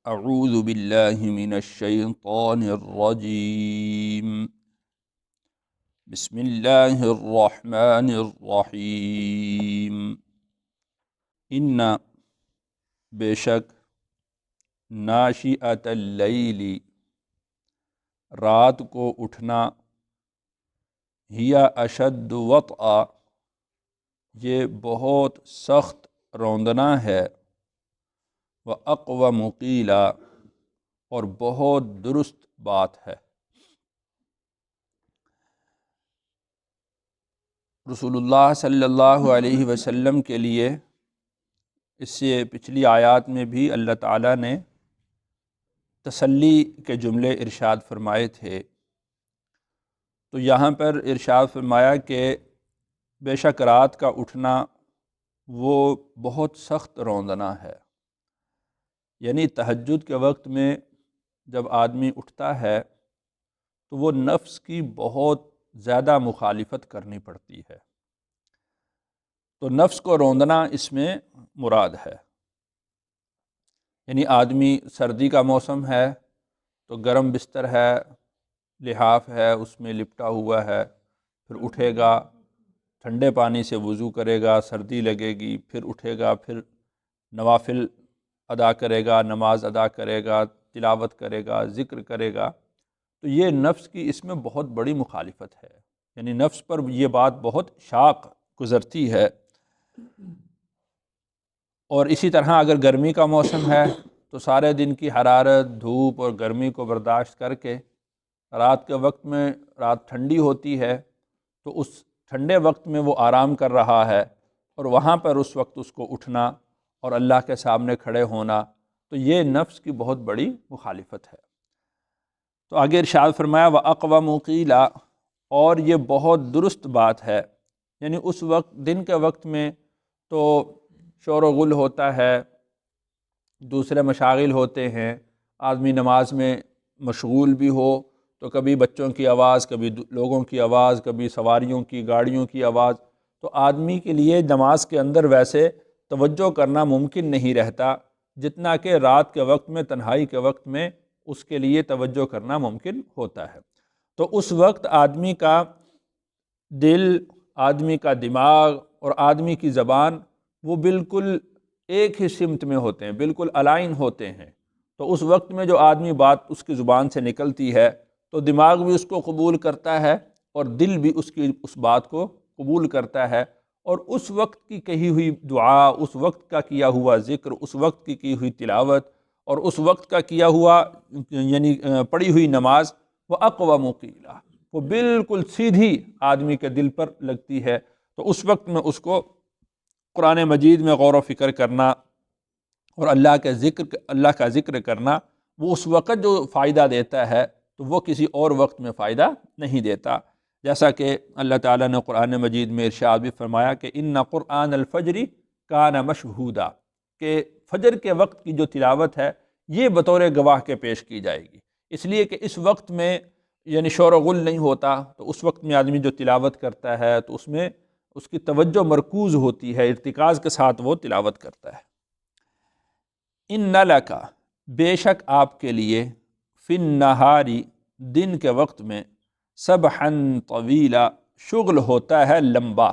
اعوذ باللہ من الشیطان الرجیم بسم اللہ الرحمن الرحیم ان بے شک ناشئۃ اللیل رات کو اٹھنا ہی اشد وطئا یہ بہت سخت روندنا ہے وَأَقْوَمُ قِيلًا اور بہت درست بات ہے۔ رسول اللہ صلی اللہ علیہ وسلم کے لیے اس سے پچھلی آیات میں بھی اللہ تعالیٰ نے تسلی کے جملے ارشاد فرمائے تھے، تو یہاں پر ارشاد فرمایا کہ بے شک رات کا اٹھنا وہ بہت سخت روندنا ہے، یعنی تہجد کے وقت میں جب آدمی اٹھتا ہے تو وہ نفس کی بہت زیادہ مخالفت کرنی پڑتی ہے، تو نفس کو روندنا اس میں مراد ہے۔ یعنی آدمی سردی کا موسم ہے تو گرم بستر ہے، لحاف ہے، اس میں لپٹا ہوا ہے، پھر اٹھے گا، ٹھنڈے پانی سے وضو کرے گا، سردی لگے گی، پھر اٹھے گا، پھر نوافل ادا کرے گا، نماز ادا کرے گا، تلاوت کرے گا، ذکر کرے گا، تو یہ نفس کی اس میں بہت بڑی مخالفت ہے، یعنی نفس پر یہ بات بہت شاق گزرتی ہے۔ اور اسی طرح اگر گرمی کا موسم ہے تو سارے دن کی حرارت، دھوپ اور گرمی کو برداشت کر کے رات کے وقت میں، رات ٹھنڈی ہوتی ہے تو اس ٹھنڈے وقت میں وہ آرام کر رہا ہے، اور وہاں پر اس وقت اس کو اٹھنا اور اللہ کے سامنے کھڑے ہونا، تو یہ نفس کی بہت بڑی مخالفت ہے۔ تو آگے ارشاد فرمایا وَأَقْوَمُ قِيلًا اور یہ بہت درست بات ہے، یعنی اس وقت دن کے وقت میں تو شور و غل ہوتا ہے، دوسرے مشاغل ہوتے ہیں، آدمی نماز میں مشغول بھی ہو تو کبھی بچوں کی آواز، کبھی لوگوں کی آواز، کبھی سواریوں کی، گاڑیوں کی آواز، تو آدمی کے لیے نماز کے اندر ویسے توجہ کرنا ممکن نہیں رہتا جتنا کہ رات کے وقت میں، تنہائی کے وقت میں اس کے لیے توجہ کرنا ممکن ہوتا ہے۔ تو اس وقت آدمی کا دل، آدمی کا دماغ اور آدمی کی زبان وہ بالکل ایک ہی سمت میں ہوتے ہیں، بالکل الائن ہوتے ہیں، تو اس وقت میں جو آدمی بات اس کی زبان سے نکلتی ہے تو دماغ بھی اس کو قبول کرتا ہے اور دل بھی اس بات کو قبول کرتا ہے، اور اس وقت کی کہی ہوئی دعا، اس وقت کا کیا ہوا ذکر، اس وقت کی ہوئی تلاوت اور اس وقت کا کیا ہوا یعنی پڑھی ہوئی نماز وَأَقْوَمُ قِيلًا وہ بالکل سیدھی آدمی کے دل پر لگتی ہے۔ تو اس وقت میں اس کو قرآن مجید میں غور و فکر کرنا اور اللہ کا ذکر کرنا، وہ اس وقت جو فائدہ دیتا ہے تو وہ کسی اور وقت میں فائدہ نہیں دیتا، جیسا کہ اللہ تعالیٰ نے قرآن مجید میں ارشاد بھی فرمایا کہ اِنَّ قُرْآنَ الْفَجْرِ كَانَ مَشْهُودًا کہ فجر کے وقت کی جو تلاوت ہے یہ بطور گواہ کے پیش کی جائے گی، اس لیے کہ اس وقت میں یعنی شور و غل نہیں ہوتا، تو اس وقت میں آدمی جو تلاوت کرتا ہے تو اس میں اس کی توجہ مرکوز ہوتی ہے، ارتکاز کے ساتھ وہ تلاوت کرتا ہے۔ اِنَّ لَكَ بے شک آپ کے لیے فِي النَّهَارِ دن کے وقت میں سَبْحًا طَوِيلًا شغل ہوتا ہے لمبا،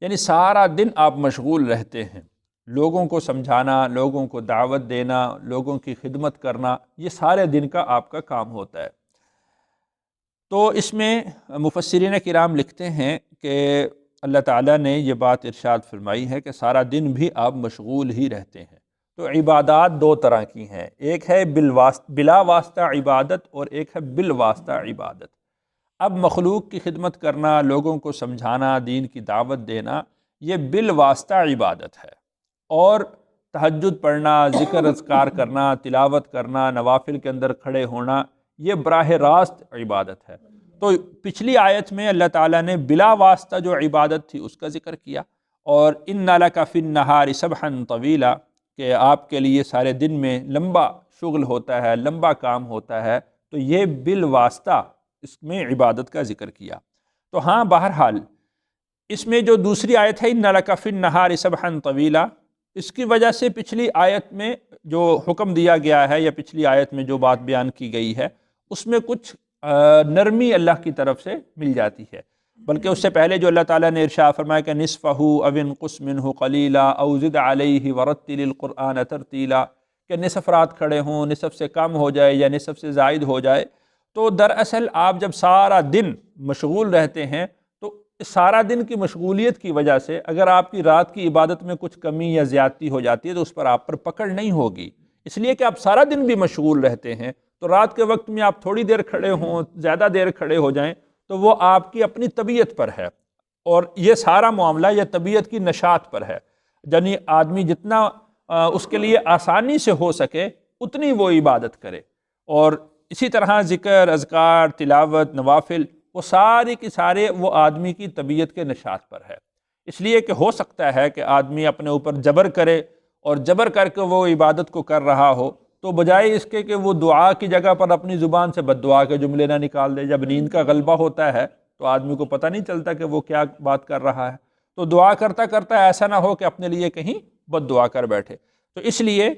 یعنی سارا دن آپ مشغول رہتے ہیں، لوگوں کو سمجھانا، لوگوں کو دعوت دینا، لوگوں کی خدمت کرنا، یہ سارے دن کا آپ کا کام ہوتا ہے۔ تو اس میں مفسرین کرام لکھتے ہیں کہ اللہ تعالیٰ نے یہ بات ارشاد فرمائی ہے کہ سارا دن بھی آپ مشغول ہی رہتے ہیں۔ تو عبادات دو طرح کی ہیں، ایک ہے بلا واسطہ عبادت اور ایک ہے بالواسطہ عبادت۔ اب مخلوق کی خدمت کرنا، لوگوں کو سمجھانا، دین کی دعوت دینا، یہ بالواسطہ عبادت ہے، اور تہجد پڑھنا، ذکر اذکار کرنا، تلاوت کرنا، نوافل کے اندر کھڑے ہونا، یہ براہ راست عبادت ہے۔ تو پچھلی آیت میں اللہ تعالیٰ نے بلا واسطہ جو عبادت تھی اس کا ذکر کیا، اور اِنَّ لَكَ فِي النَّهَارِ سَبْحًا طَوِيلًا کہ آپ کے لیے سارے دن میں لمبا شغل ہوتا ہے، لمبا کام ہوتا ہے، تو یہ بالواسطہ اس میں عبادت کا ذکر کیا۔ تو ہاں، بہرحال اس میں جو دوسری آیت ہے اِنَّ لَكَ فِي النَّهَارِ سَبْحًا طَوِيلًا اس کی وجہ سے پچھلی آیت میں جو حکم دیا گیا ہے یا پچھلی آیت میں جو بات بیان کی گئی ہے اس میں کچھ نرمی اللہ کی طرف سے مل جاتی ہے، بلکہ اس سے پہلے جو اللہ تعالیٰ نے ارشاد فرمایا کہ نصفہ او انقص منہ قلیلا او زد علیہ ورتل القرآن ترتیلا، کہ نصف رات کھڑے ہوں، نصف سے کم ہو جائے یا نصف سے زائد ہو جائے۔ تو دراصل آپ جب سارا دن مشغول رہتے ہیں تو اس سارا دن کی مشغولیت کی وجہ سے اگر آپ کی رات کی عبادت میں کچھ کمی یا زیادتی ہو جاتی ہے تو اس پر آپ پر پکڑ نہیں ہوگی، اس لیے کہ آپ سارا دن بھی مشغول رہتے ہیں، تو رات کے وقت میں آپ تھوڑی دیر کھڑے ہوں، زیادہ دیر کھڑے ہو جائیں تو وہ آپ کی اپنی طبیعت پر ہے، اور یہ سارا معاملہ یہ طبیعت کی نشاط پر ہے، یعنی آدمی جتنا اس کے لیے آسانی سے ہو سکے اتنی وہ عبادت کرے۔ اور اسی طرح ذکر، اذکار، تلاوت، نوافل، وہ سارے کے سارے وہ آدمی کی طبیعت کے نشاط پر ہے، اس لیے کہ ہو سکتا ہے کہ آدمی اپنے اوپر جبر کرے اور جبر کر کے وہ عبادت کو کر رہا ہو، تو بجائے اس کے کہ وہ دعا کی جگہ پر اپنی زبان سے بد دعا کے جملے نہ نکال دے، جب نیند کا غلبہ ہوتا ہے تو آدمی کو پتہ نہیں چلتا کہ وہ کیا بات کر رہا ہے، تو دعا کرتا کرتا ایسا نہ ہو کہ اپنے لیے کہیں بد دعا کر بیٹھے۔ تو اس لیے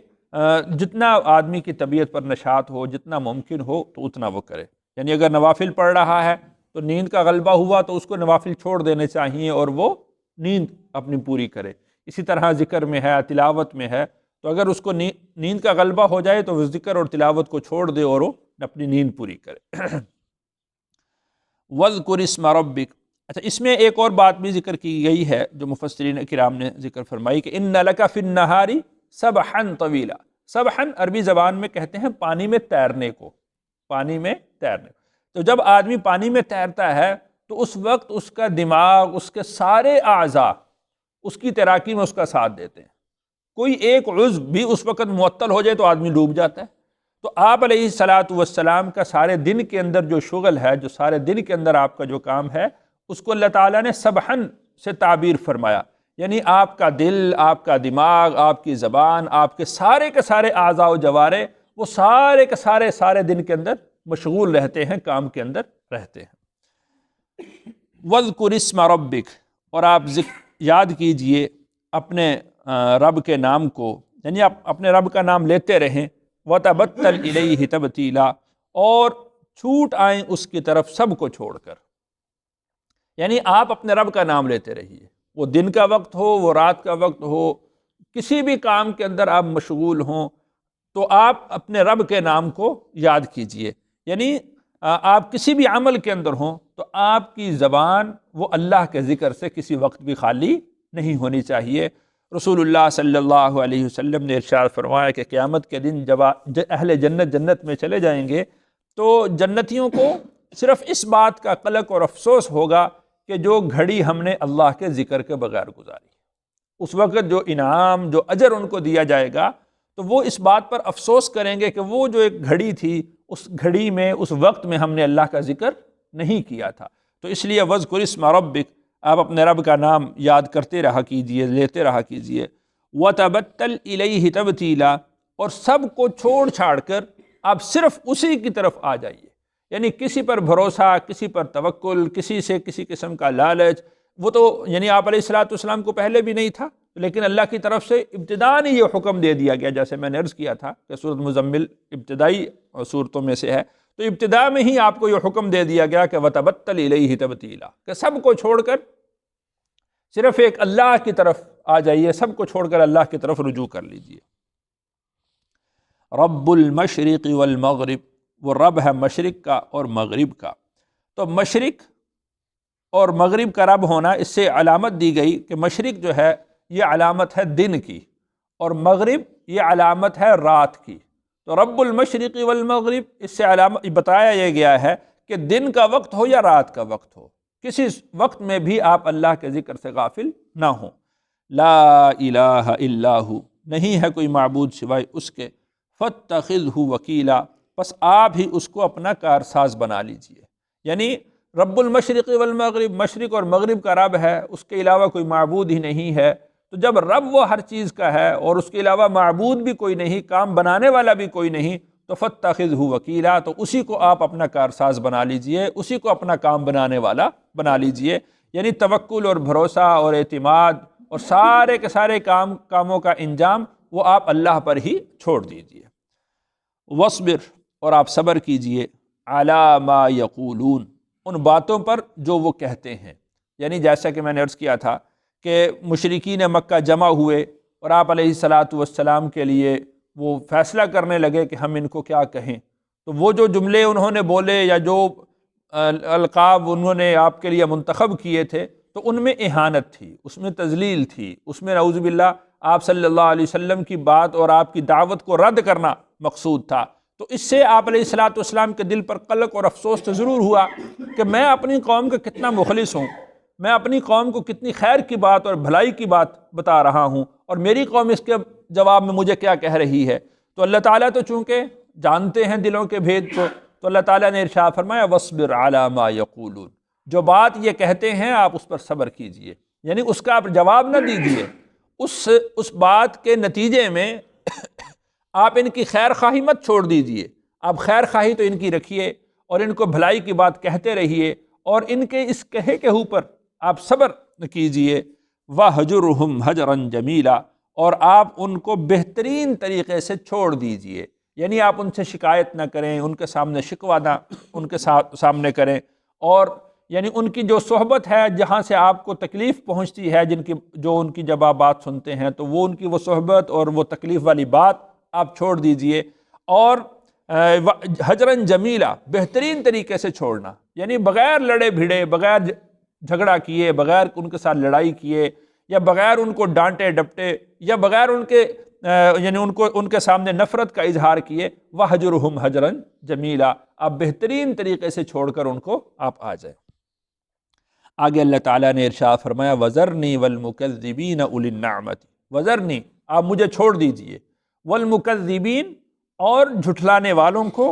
جتنا آدمی کی طبیعت پر نشاط ہو، جتنا ممکن ہو تو اتنا وہ کرے، یعنی اگر نوافل پڑھ رہا ہے تو نیند کا غلبہ ہوا تو اس کو نوافل چھوڑ دینے چاہیے اور وہ نیند اپنی پوری کرے۔ اسی طرح ذکر میں ہے، تلاوت میں ہے، تو اگر اس کو نیند کا غلبہ ہو جائے تو وہ ذکر اور تلاوت کو چھوڑ دے اور وہ اپنی نیند پوری کرے۔ وَاذْكُرِ اسْمَ رَبِّكَ، اچھا اس میں ایک اور بات بھی ذکر کی گئی ہے جو مفسرین کرام نے ذکر فرمائی کہ إِنَّ لَكَ فِي النَّهَارِ سَبْحًا طَوِيلًا۔ سبحًا عربی زبان میں کہتے ہیں پانی میں تیرنے کو، پانی میں تیرنے کو۔ تو جب آدمی پانی میں تیرتا ہے تو اس وقت اس کا دماغ، اس کے سارے اعضاء اس کی تیراکی میں اس کا ساتھ دیتے ہیں، کوئی ایک عضو بھی اس وقت معطل ہو جائے تو آدمی ڈوب جاتا ہے۔ تو آپ علیہ السلام کا سارے دن کے اندر جو شغل ہے، جو سارے دن کے اندر آپ کا جو کام ہے، اس کو اللہ تعالیٰ نے سبحً سے تعبیر فرمایا، یعنی آپ کا دل، آپ کا دماغ، آپ کی زبان، آپ کے سارے اعضاء و جوارے، وہ سارے کے سارے دن کے اندر مشغول رہتے ہیں، کام کے اندر رہتے ہیں۔ وَاذْكُرِ اسْمَ رَبِّكَ، اور آپ یاد کیجئے اپنے رب کے نام کو، یعنی آپ اپنے رب کا نام لیتے رہیں۔ وَتَبَتَّلْ إِلَيْهِ تَبْتِيلًا، اور چھوٹ آئیں اس کی طرف سب کو چھوڑ کر، یعنی آپ اپنے رب کا نام لیتے رہیے، وہ دن کا وقت ہو، وہ رات کا وقت ہو، کسی بھی کام کے اندر آپ مشغول ہوں تو آپ اپنے رب کے نام کو یاد کیجئے، یعنی آپ کسی بھی عمل کے اندر ہوں تو آپ کی زبان وہ اللہ کے ذکر سے کسی وقت بھی خالی نہیں ہونی چاہیے۔ رسول اللہ صلی اللہ علیہ وسلم نے ارشاد فرمایا کہ قیامت کے دن جب اہل جنت میں چلے جائیں گے تو جنتیوں کو صرف اس بات کا قلق اور افسوس ہوگا کہ جو گھڑی ہم نے اللہ کے ذکر کے بغیر گزاری، اس وقت جو انعام، جو اجر ان کو دیا جائے گا تو وہ اس بات پر افسوس کریں گے کہ وہ جو ایک گھڑی تھی، اس گھڑی میں، اس وقت میں ہم نے اللہ کا ذکر نہیں کیا تھا۔ تو اس لیے وَاذْكُرِ اسْمَ رَبِّكَ، آپ اپنے رب کا نام یاد کرتے رہا کیجئے، لیتے رہا کیجئے۔ وَتَبَتَّلْ إِلَيْهِ تَبْتِيلًا، اور سب کو چھوڑ چھاڑ کر آپ صرف اسی کی طرف آ جائیے، یعنی کسی پر بھروسہ، کسی پر توکل، کسی سے کسی قسم کا لالچ، وہ تو یعنی آپ علیہ السلام کو پہلے بھی نہیں تھا، لیکن اللہ کی طرف سے ابتداءً یہ حکم دے دیا گیا، جیسے میں نے عرض کیا تھا کہ سورۃ مزمل ابتدائی صورتوں میں سے ہے، تو ابتداء میں ہی آپ کو یہ حکم دے دیا گیا کہ وَتَبَتَّلْ إِلَيْهِ تَبْتِيلًا، کہ سب کو چھوڑ کر صرف ایک اللہ کی طرف آ جائیے، سب کو چھوڑ کر اللہ کی طرف رجوع کر لیجئے۔ رب المشرق والمغرب، وہ رب ہے مشرق کا اور مغرب کا۔ تو مشرق اور مغرب کا رب ہونا، اس سے علامت دی گئی کہ مشرق جو ہے یہ علامت ہے دن کی، اور مغرب یہ علامت ہے رات کی۔ تو رب المشرق والمغرب، اس سے علامت بتایا یہ گیا ہے کہ دن کا وقت ہو یا رات کا وقت ہو، کسی وقت میں بھی آپ اللہ کے ذکر سے غافل نہ ہوں۔ لا الہ الا ہو، نہیں ہے کوئی معبود سوائے اس کے، فاتخذہ وکیلا، پس آپ ہی اس کو اپنا کارساز بنا لیجئے، یعنی رب المشرق والمغرب، مشرق اور مغرب کا رب ہے، اس کے علاوہ کوئی معبود ہی نہیں ہے۔ تو جب رب وہ ہر چیز کا ہے اور اس کے علاوہ معبود بھی کوئی نہیں، کام بنانے والا بھی کوئی نہیں، تو فاتخذہ وکیلا، تو اسی کو آپ اپنا کارساز بنا لیجئے، اسی کو اپنا کام بنانے والا بنا لیجئے، یعنی توکل اور بھروسہ اور اعتماد اور سارے کے سارے کاموں کا انجام وہ آپ اللہ پر ہی چھوڑ دیجئے۔ وَاصْبِرْ، اور آپ صبر کیجئے، عَلَى مَا يَقُولُونَ، ان باتوں پر جو وہ کہتے ہیں۔ یعنی جیسا کہ میں نے عرض کیا تھا کہ مشرکین مکہ جمع ہوئے اور آپ علیہ الصلاۃ والسلام کے لیے وہ فیصلہ کرنے لگے کہ ہم ان کو کیا کہیں، تو وہ جو جملے انہوں نے بولے یا جو القاب انہوں نے آپ کے لیے منتخب کیے تھے، تو ان میں اہانت تھی، اس میں تذلیل تھی، اس میں نعوذ باللہ آپ صلی اللہ علیہ وسلم کی بات اور آپ کی دعوت کو رد کرنا مقصود تھا۔ تو اس سے آپ علیہ الصلاۃ والسلام کے دل پر قلق اور افسوس تو ضرور ہوا کہ میں اپنی قوم کا کتنا مخلص ہوں، میں اپنی قوم کو کتنی خیر کی بات اور بھلائی کی بات بتا رہا ہوں، اور میری قوم اس کے جواب میں مجھے کیا کہہ رہی ہے۔ تو اللہ تعالیٰ تو چونکہ جانتے ہیں دلوں کے بھید کو، تو اللہ تعالیٰ نے ارشاد فرمایا وَاصْبِرْ عَلَى مَا يَقُولُونَ، جو بات یہ کہتے ہیں آپ اس پر صبر کیجئے، یعنی اس کا آپ جواب نہ دیجئے، اس بات کے نتیجے میں آپ ان کی خیر خواہی مت چھوڑ دیجئے، آپ خیر خواہی تو ان کی رکھیے اور ان کو بھلائی کی بات کہتے رہیے، اور ان کے اس کہے کے اوپر آپ صبر کیجئے۔ وَهْجُرْهُمْ هَجْرًا جَمِيلًا، اور آپ ان کو بہترین طریقے سے چھوڑ دیجئے، یعنی آپ ان سے شکایت نہ کریں، ان کے سامنے شکوہ نہ ان کے سامنے کریں، اور یعنی ان کی جو صحبت ہے جہاں سے آپ کو تکلیف پہنچتی ہے، جو ان کی جب آپ بات سنتے ہیں تو وہ ان کی وہ صحبت اور وہ تکلیف والی بات آپ چھوڑ دیجئے، اور حجراً جمیلا، بہترین طریقے سے چھوڑنا، یعنی بغیر لڑے بھیڑے، بغیر جھگڑا کیے، بغیر ان کے ساتھ لڑائی کیے، یا بغیر ان کو ڈانٹے ڈپٹے، یا بغیر ان کے یعنی ان کے سامنے نفرت کا اظہار کیے۔ وَهْجُرْهُمْ هَجْرًا جَمِيلًا، آپ بہترین طریقے سے چھوڑ کر ان کو آپ آ جائیں۔ آگے اللہ تعالیٰ نے ارشاد فرمایا وَذَرْنِي وَالْمُكَذِّبِينَ أُولِي النَّعْمَةِ، وَذَرْنِي، آپ مجھے چھوڑ دیجئے، وَالْمُكَذِّبِينَ، اور جھٹلانے والوں کو،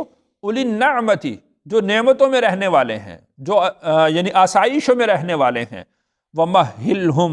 أُولِي النَّعْمَةِ، جو نعمتوں میں رہنے والے ہیں، جو یعنی آسائشوں میں رہنے والے ہیں، وَمَهِّلْهُمْ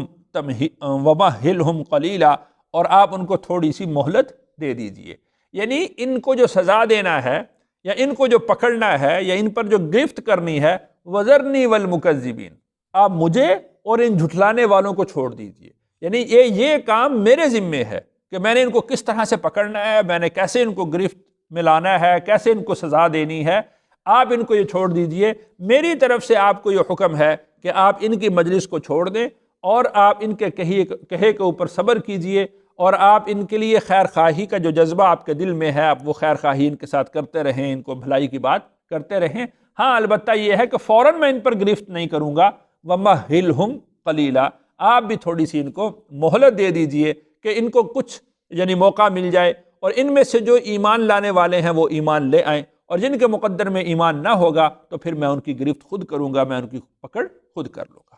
قَلِيلًا، اور آپ ان کو تھوڑی سی مہلت دے دیجئے، یعنی ان کو جو سزا دینا ہے یا ان کو جو پکڑنا ہے یا ان پر جو گرفت کرنی ہے، وَذَرْنِي وَالْمُكَذِّبِينَ، آپ مجھے اور ان جھٹلانے والوں کو چھوڑ دیجئے، یعنی یہ کام میرے ذمے ہے کہ میں نے ان کو کس طرح سے پکڑنا ہے، میں نے کیسے ان کو گرفت میں لانا ہے، کیسے ان کو سزا دینی ہے، آپ ان کو یہ چھوڑ دیجئے، میری طرف سے آپ کو یہ حکم ہے کہ آپ ان کی مجلس کو چھوڑ دیں، اور آپ ان کے کہے کے اوپر صبر کیجئے، اور آپ ان کے لیے خیر خواہی کا جو جذبہ آپ کے دل میں ہے، آپ وہ خیر خواہی ان کے ساتھ کرتے رہیں، ان کو بھلائی کی بات کرتے رہیں۔ ہاں البتہ یہ ہے کہ فوراً میں ان پر گرفت نہیں کروں گا، وَمَهِّلْهُمْ قَلِيلًا، آپ بھی تھوڑی سی ان کو مہلت دے دیجئے کہ ان کو کچھ یعنی موقع مل جائے، اور ان میں سے جو ایمان لانے والے ہیں وہ ایمان لے آئیں، اور جن کے مقدر میں ایمان نہ ہوگا تو پھر میں ان کی گرفت خود کروں گا، میں ان کی پکڑ خود کر لوں گا۔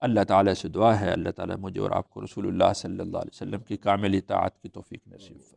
اللہ تعالیٰ سے دعا ہے اللہ تعالیٰ مجھے اور آپ کو رسول اللہ صلی اللہ علیہ وسلم کی کامل اطاعت کی توفیق نصیب فرمائے۔